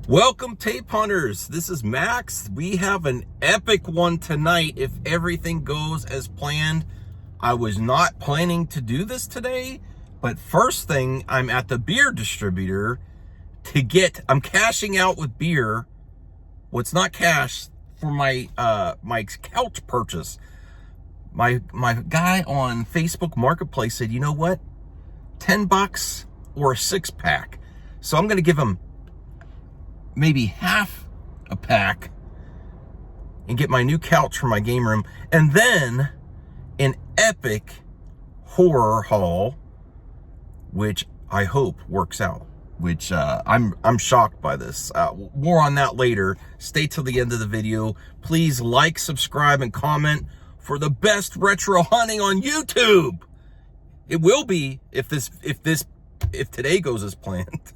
Welcome, tape hunters. This is Max. We have an epic one tonight if everything goes as planned. I was not planning to do this today, but first thing, I'm at the beer distributor I'm cashing out with beer. What's not cash for my my couch purchase. My guy on Facebook Marketplace said, you know what? $10 or a 6-pack. So I'm going to give him maybe half a pack and get my new couch for my game room, and then an epic horror haul, which I hope works out, which I'm shocked by this. More on that later. Stay till the end of the video. Please like, subscribe, and comment for the best retro hunting on YouTube. It will be if today goes as planned.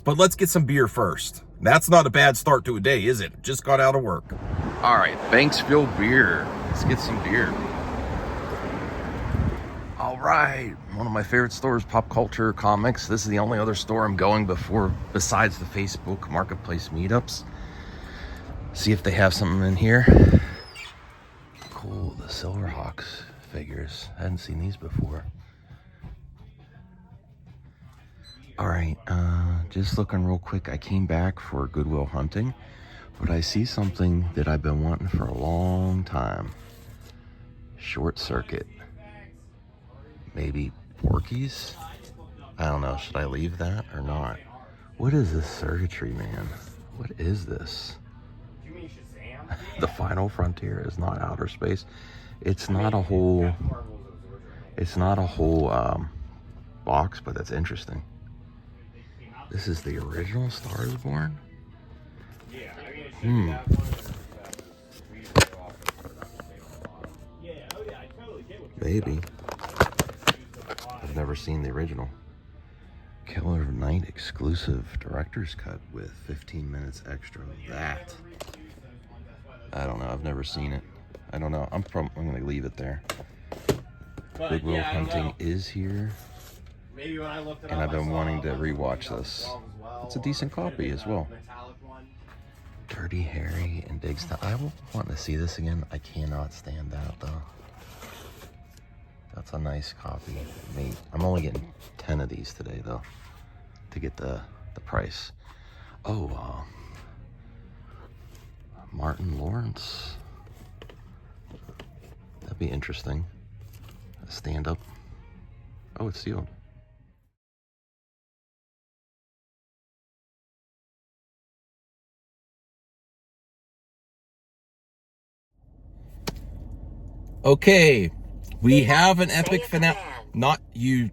But let's get some beer first. That's not a bad start to a day, is it? Just got out of work. All right, Banksville Beer. Let's get some beer. All right, one of my favorite stores, Pop Culture Comics. This is the only other store I'm going besides the Facebook Marketplace meetups. See if they have something in here. Cool, the Silverhawks figures. I hadn't seen these before. All right, just looking real quick. I came back for Goodwill Hunting, but I see something that I've been wanting for a long time. Short Circuit. Maybe Porky's? I don't know. Should I leave that or not? What is this circuitry, man? What is this? The Final Frontier is not outer space. It's not a whole box, but that's interesting. This is the original Star is Born? Maybe. I've never seen the original. Killer of Night exclusive director's cut with 15 minutes extra of that. I don't know. I've never seen it. I don't know. I'm going to leave it there. Goodwill Hunting is here. And I've been wanting to rewatch this. It's a decent copy as well. Dirty Harry and Big Stuff. I will want to see this again. I cannot stand that though. That's a nice copy. I'm only getting 10 of these today though, to get the price. Oh, Martin Lawrence. That'd be interesting. Stand up. Oh, it's sealed. Okay, we have an epic finale. Not you,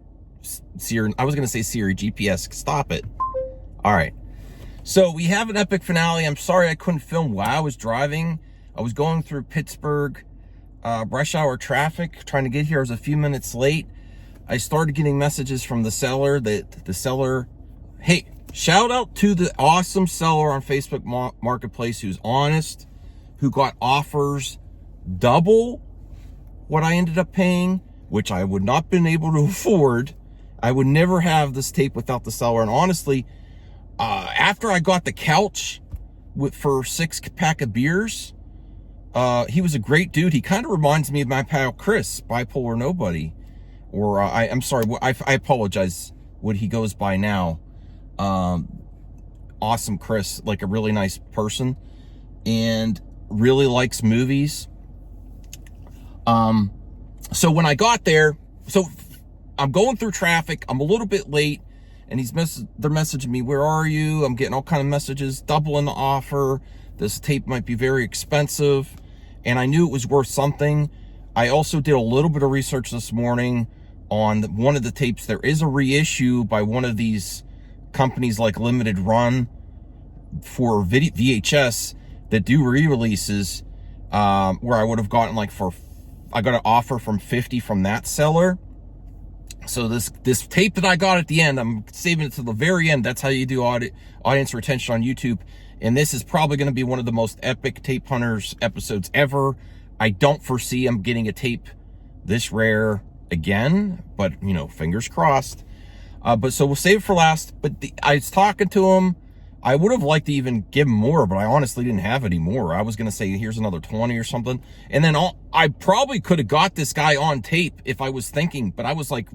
Siri. I was going to say Siri, GPS. Stop it. All right. So we have an epic finale. I'm sorry I couldn't film while I was driving. I was going through Pittsburgh rush hour traffic, trying to get here. I was a few minutes late. I started getting messages from the seller hey, shout out to the awesome seller on Facebook Marketplace who's honest, who got offers double what I ended up paying, which I would not been able to afford. I would never have this tape without the seller. And honestly, after I got the couch for 6-pack of beers, he was a great dude. He kind of reminds me of my pal Chris, Bipolar Nobody, or I'm sorry, I apologize what he goes by now. Awesome Chris, like a really nice person, and really likes movies. So when I got there, so I'm going through traffic, I'm a little bit late, and they're messaging me, where are you? I'm getting all kind of messages, doubling the offer. This tape might be very expensive. And I knew it was worth something. I also did a little bit of research this morning on one of the tapes. There is a reissue by one of these companies like Limited Run for VHS that do re-releases, where I would have gotten I got an offer from 50 from that seller. So this tape that I got at the end, I'm saving it to the very end. That's how you do audience retention on YouTube. And this is probably going to be one of the most epic Tape Hunters episodes ever. I don't foresee I'm getting a tape this rare again, but fingers crossed. But so we'll save it for last. But I was talking to him. I would have liked to even give him more, but I honestly didn't have any more. I was going to say, here's another 20 or something. And then I probably could have got this guy on tape if I was thinking, but I was like,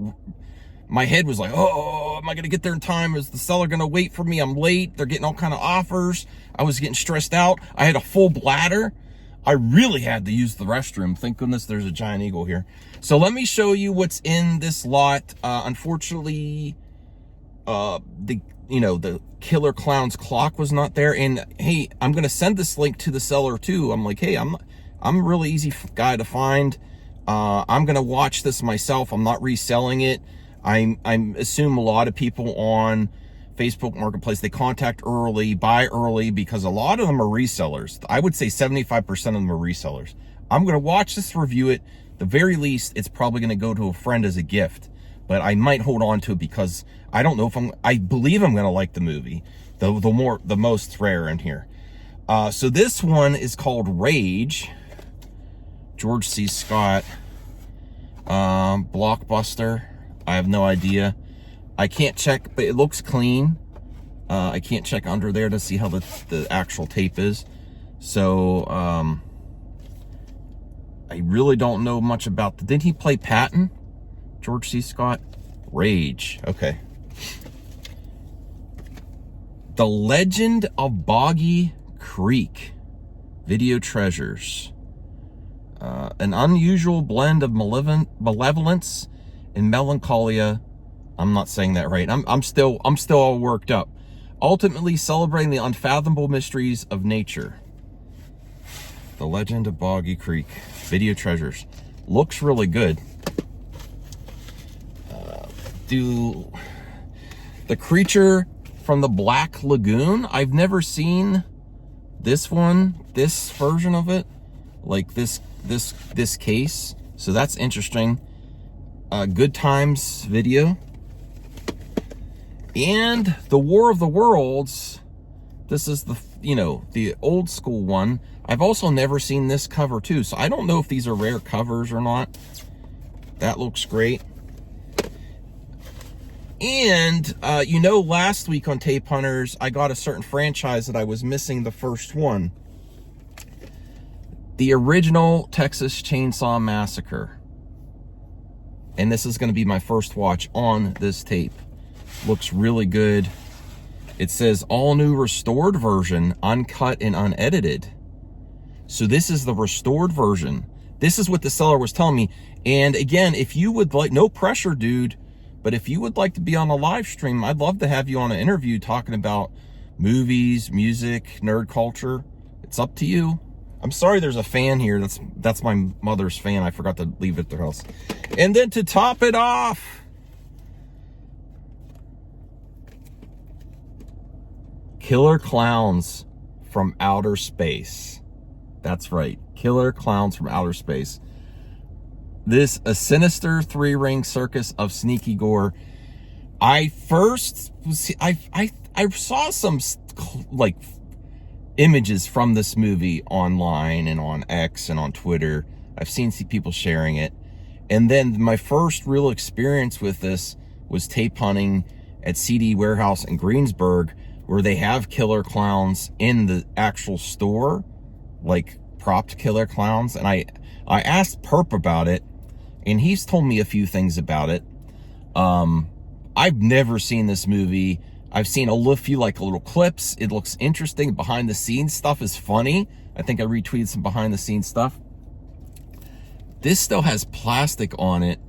my head was like, oh, am I going to get there in time? Is the seller going to wait for me? I'm late. They're getting all kind of offers. I was getting stressed out. I had a full bladder. I really had to use the restroom. Thank goodness there's a giant eagle here. So let me show you what's in this lot. Unfortunately, the Killer Clown's clock was not there. And hey, I'm going to send this link to the seller too. I'm like, hey, I'm a really easy guy to find. I'm going to watch this myself. I'm not reselling it. I assume a lot of people on Facebook Marketplace, they contact early, buy early, because a lot of them are resellers. I would say 75% of them are resellers. I'm going to watch this, review it. The very least, it's probably going to go to a friend as a gift, but I might hold on to it because I don't know if I believe I'm going to like the movie, the most rare in here. So this one is called Rage. George C. Scott, Blockbuster. I have no idea. I can't check, but it looks clean. I can't check under there to see how the actual tape is. So, I really don't know much about did he play Patton? George C. Scott? Rage. Okay. The Legend of Boggy Creek. Video Treasures. An unusual blend of malevolence and melancholia. I'm not saying that right. I'm still all worked up. Ultimately celebrating the unfathomable mysteries of nature. The Legend of Boggy Creek. Video Treasures. Looks really good. The Creature from the Black Lagoon. I've never seen this version of it. Like this case. So that's interesting. Good Times video. And the War of the Worlds. This is the old school one. I've also never seen this cover too, so I don't know if these are rare covers or not. That looks great. And last week on Tape Hunters, I got a certain franchise that I was missing the first one. The original Texas Chainsaw Massacre. And this is going to be my first watch on this tape. Looks really good. It says all new restored version, uncut and unedited. So this is the restored version. This is what the seller was telling me. And again, if you would like, no pressure, dude, but if you would like to be on a live stream, I'd love to have you on an interview talking about movies, music, nerd culture. It's up to you. I'm sorry there's a fan here. That's my mother's fan. I forgot to leave it at their house. And then to top it off, Killer Clowns from Outer Space. That's right. Killer Clowns from Outer Space. This, a sinister three-ring circus of sneaky gore. I saw some like images from this movie online and on X and on Twitter. I've seen people sharing it. And then my first real experience with this was tape hunting at CD Warehouse in Greensburg, where they have killer clowns in the actual store, like propped killer clowns. And I asked Perp about it, and he's told me a few things about it. I've never seen this movie. I've seen a few like little clips. It looks interesting. Behind the scenes stuff is funny. I think I retweeted some behind the scenes stuff. This still has plastic on it.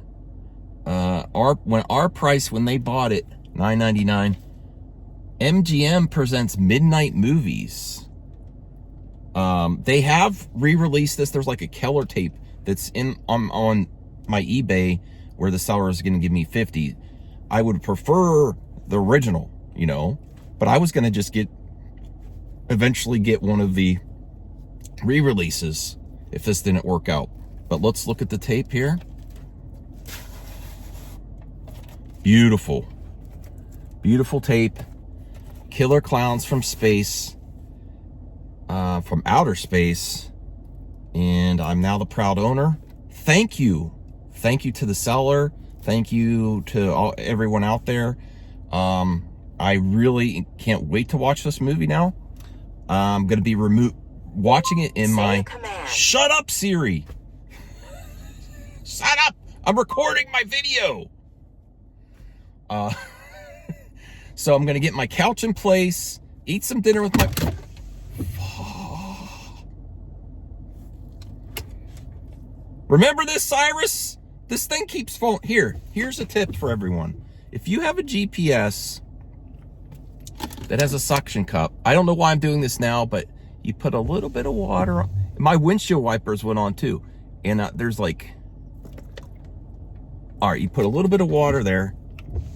Our price when they bought it, $9.99. MGM presents Midnight Movies. They have re-released this. There's like a Keller tape that's on my eBay where the seller is going to give me $50. I would prefer the original, but I was going to just eventually get one of the re-releases if this didn't work out. But let's look at the tape here. Beautiful. Beautiful tape. Killer Clowns from space, from outer space, and I'm now the proud owner. Thank you to the seller. Thank you to everyone out there. I really can't wait to watch this movie now. I'm going to be watching it in my... Shut up, Siri! Shut up! I'm recording my video! So I'm going to get my couch in place, eat some dinner with my... Remember this, Cyrus? This thing keeps falling. Here's a tip for everyone. If you have a GPS that has a suction cup, I don't know why I'm doing this now, but you put a little bit of water on. My windshield wipers went on too. And there's like, all right, you put a little bit of water there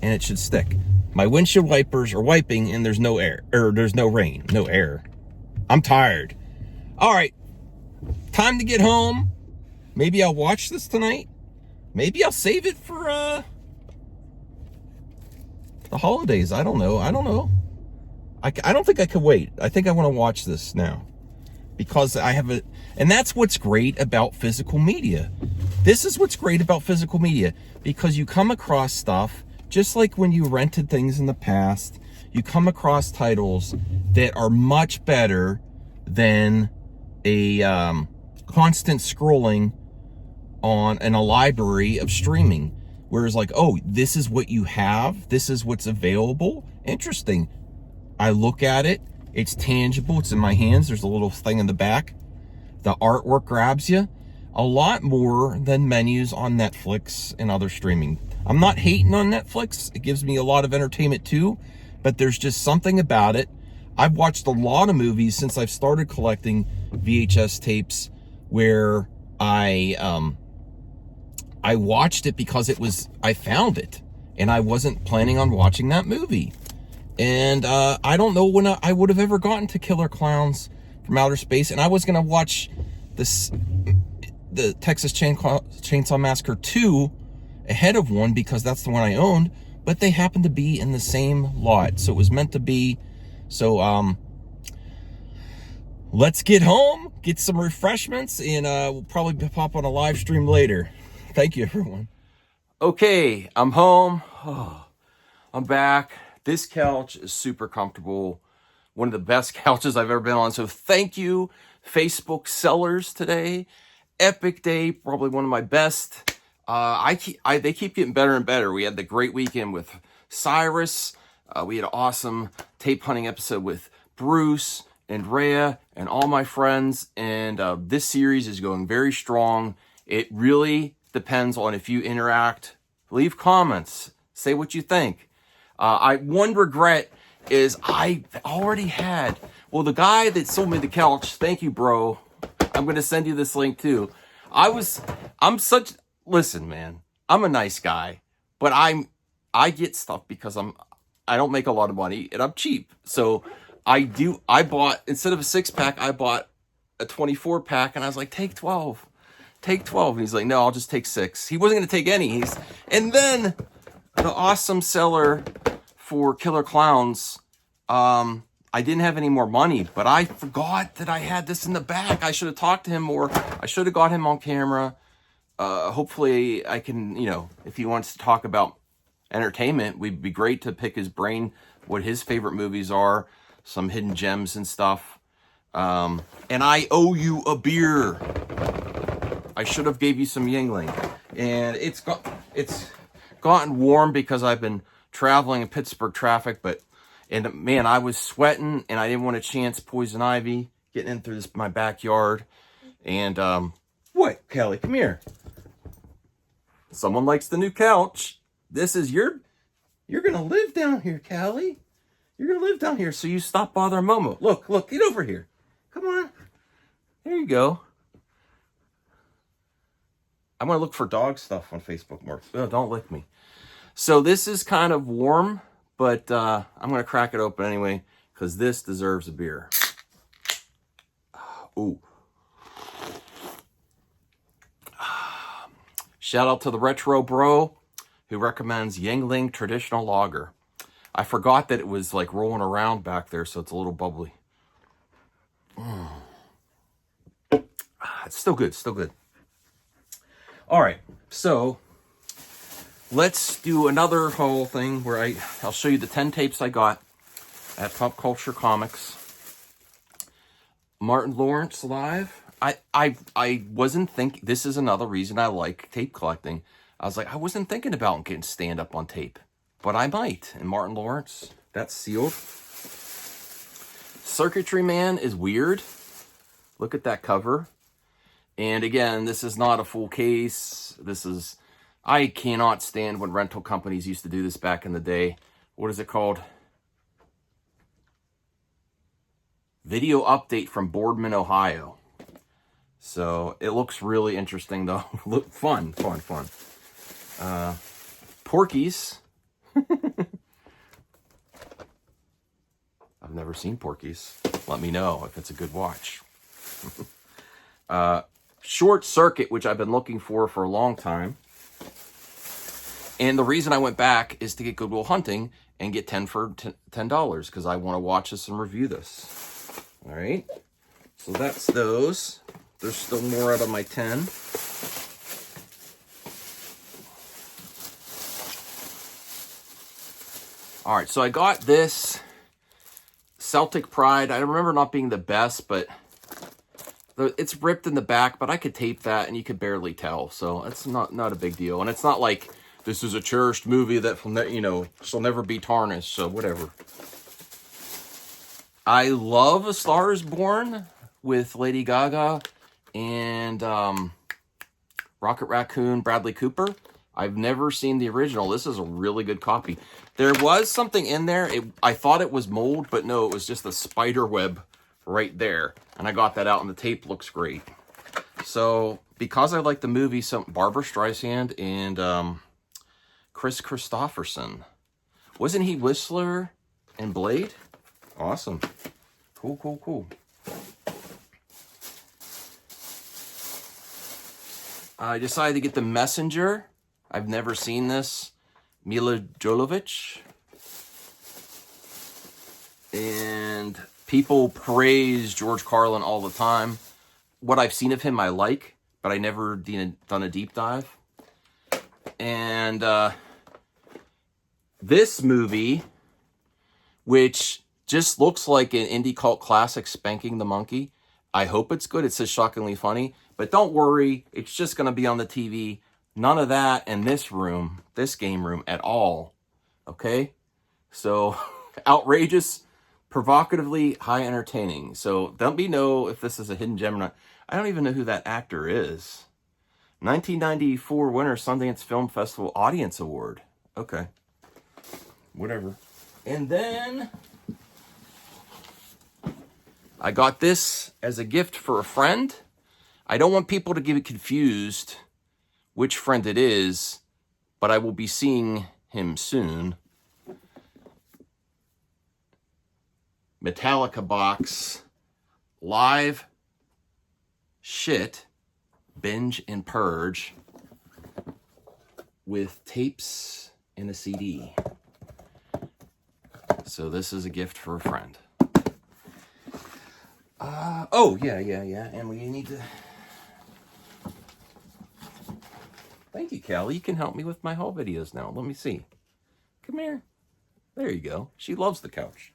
and it should stick. My windshield wipers are wiping and there's no air, or there's no rain, no air. I'm tired. All right, time to get home. Maybe I'll watch this tonight. Maybe I'll save it for the holidays. I don't know. I don't think I could wait. I think I want to watch this now because I have it. And that's what's great about physical media. This is what's great about physical media, because you come across stuff just like when you rented things in the past. You come across titles that are much better than a constant scrolling on in a library of streaming, whereas like, oh, this is what you have, this is what's available, interesting. I look at it, it's tangible, it's in my hands, there's a little thing in the back, the artwork grabs you a lot more than menus on Netflix and other streaming. I'm not hating on Netflix, it gives me a lot of entertainment too, but there's just something about it. I've watched a lot of movies since I've started collecting VHS tapes where I watched it because I found it and I wasn't planning on watching that movie. And I don't know when I would have ever gotten to Killer Clowns from Outer Space. And I was going to watch the Texas Chainsaw Massacre 2 ahead of 1 because that's the one I owned, but they happened to be in the same lot. So it was meant to be. So let's get home, get some refreshments, and we'll probably pop on a live stream later. Thank you, everyone. Okay, I'm home. Oh, I'm back. This couch is super comfortable. One of the best couches I've ever been on. So thank you, Facebook sellers today. Epic day, probably one of my best. They keep getting better and better. We had the great weekend with Cyrus. We had an awesome tape hunting episode with Bruce and Rhea and all my friends. And this series is going very strong. It really depends on if you interact, leave comments, say what you think. One regret is I already had, well, the guy that sold me the couch, thank you, bro. I'm going to send you this link too. Listen, man, I'm a nice guy, but I get stuff because I don't make a lot of money and I'm cheap. So I bought, instead of a 6-pack, I bought a 24-pack and I was like, take 12. Take 12. And he's like, no, I'll just take 6. He wasn't going to take any. And then the awesome seller for Killer Clowns, I didn't have any more money, but I forgot that I had this in the back. I should have talked to him more. I should have got him on camera. Hopefully I can, if he wants to talk about entertainment, we'd be great to pick his brain, what his favorite movies are, some hidden gems and stuff. And I owe you a beer. I should have gave you some Yeungling. And it's gotten warm because I've been traveling in Pittsburgh traffic, and man, I was sweating and I didn't want to chance poison ivy getting in through my backyard. And what, Kelly? Come here. Someone likes the new couch. This is you're gonna live down here, Callie. You're gonna live down here, so you stop bothering Momo. Look, get over here. Come on. There you go. I'm gonna look for dog stuff on Facebook more. Oh, don't lick me. So this is kind of warm, but I'm gonna crack it open anyway because this deserves a beer. Ooh. Shout out to the Retro Bro who recommends Yeungling Traditional Lager. I forgot that it was like rolling around back there, so it's a little bubbly. It's still good, still good. All right, so let's do another whole thing where I'll show you the 10 tapes I got at Pop Culture Comics. Martin Lawrence live. I wasn't thinking, this is another reason I like tape collecting. I was like, I wasn't thinking about getting stand-up on tape, but I might. And Martin Lawrence, that's sealed. Circuitry Man is weird. Look at that cover. And again, this is not a full case. I cannot stand when rental companies used to do this back in the day. What is it called? Video update from Boardman, Ohio. So it looks really interesting though. Look, fun. Porky's. I've never seen Porky's. Let me know if it's a good watch. Short Circuit, which I've been looking for a long time. And the reason I went back is to get Good Will Hunting and get 10 for $10 because I want to watch this and review this. All right. So that's those. There's still more out of my 10. All right, so I got this Celtic Pride. I remember not being the best, but it's ripped in the back, but I could tape that and you could barely tell. So it's not a big deal. And it's not like this is a cherished movie that, shall never be tarnished. So whatever. I love A Star is Born with Lady Gaga and Rocket Raccoon, Bradley Cooper. I've never seen the original. This is a really good copy. There was something in there. I thought it was mold, but no, it was just a spider web right there. And I got that out and the tape looks great. So because I like the movie, Barbra Streisand and Chris Christopherson. Wasn't he Whistler and Blade? Awesome. Cool. I decided to get The Messenger. I've never seen this. Mila Jovovich. And people praise George Carlin all the time. What I've seen of him I like, but I never done a deep dive. And this movie, which just looks like an indie cult classic, Spanking the Monkey. I hope it's good. It says Shockingly Funny. But don't worry, it's just going to be on the TV. None of that in this game room at all. Okay? So, outrageous, provocatively high entertaining. So, let me know if this is a hidden gem or not. I don't even know who that actor is. 1994 winner, Sundance Film Festival Audience Award. Okay. Whatever. And then I got this as a gift for a friend. I don't want people to get it confused which friend it is, but I will be seeing him soon. Metallica box, live shit, binge and purge with tapes and a CD. So this is a gift for a friend. Yeah. And we need to... Thank you, Callie. You can help me with my haul videos now. Let me see. Come here. There you go. She loves the couch.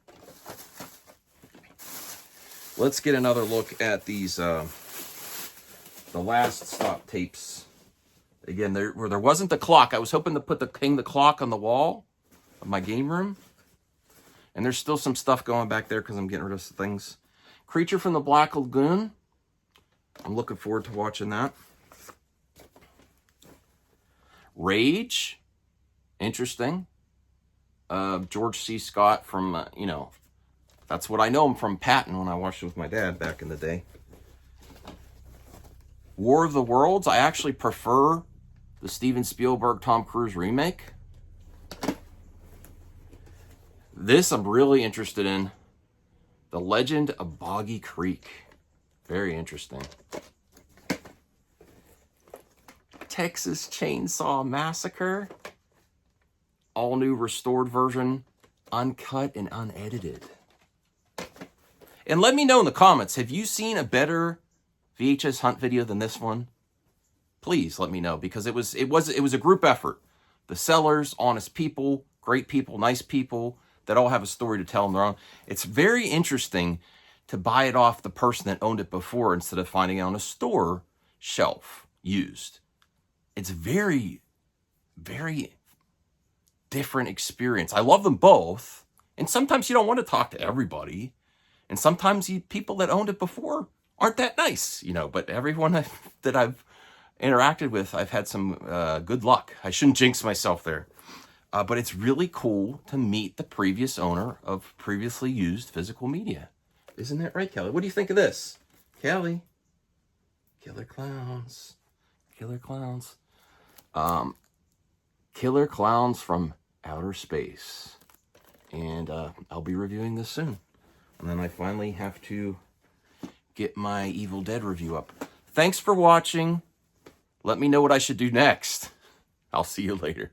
Let's get another look at these, the last stop tapes. Again, there wasn't the clock. I was hoping to hang the clock on the wall of my game room. And there's still some stuff going back there because I'm getting rid of some things. Creature from the Black Lagoon. I'm looking forward to watching that. Rage. Interesting. George C. Scott from, that's what I know him from Patton when I watched it with my dad back in the day. War of the Worlds. I actually prefer the Steven Spielberg, Tom Cruise remake. This I'm really interested in. The Legend of Boggy Creek. Very interesting. Texas Chainsaw Massacre. All new restored version. Uncut and unedited. And let me know in the comments, have you seen a better VHS hunt video than this one? Please let me know, because it was a group effort. the sellers, honest people, great people, nice people that all have a story to tell on their own. It's very interesting to buy it off the person that owned it before instead of finding it on a store shelf used. It's very, very different experience. I love them both. And sometimes you don't want to talk to everybody. And sometimes people that owned it before aren't that nice, but everyone that I've interacted with, I've had some good luck. I shouldn't jinx myself there. But it's really cool to meet the previous owner of previously used physical media. Isn't that right, Kelly? What do you think of this? Kelly? Killer Clowns. Killer Clowns. Killer Clowns from Outer Space. And I'll be reviewing this soon. And then I finally have to get my Evil Dead review up. Thanks for watching. Let me know what I should do next. I'll see you later.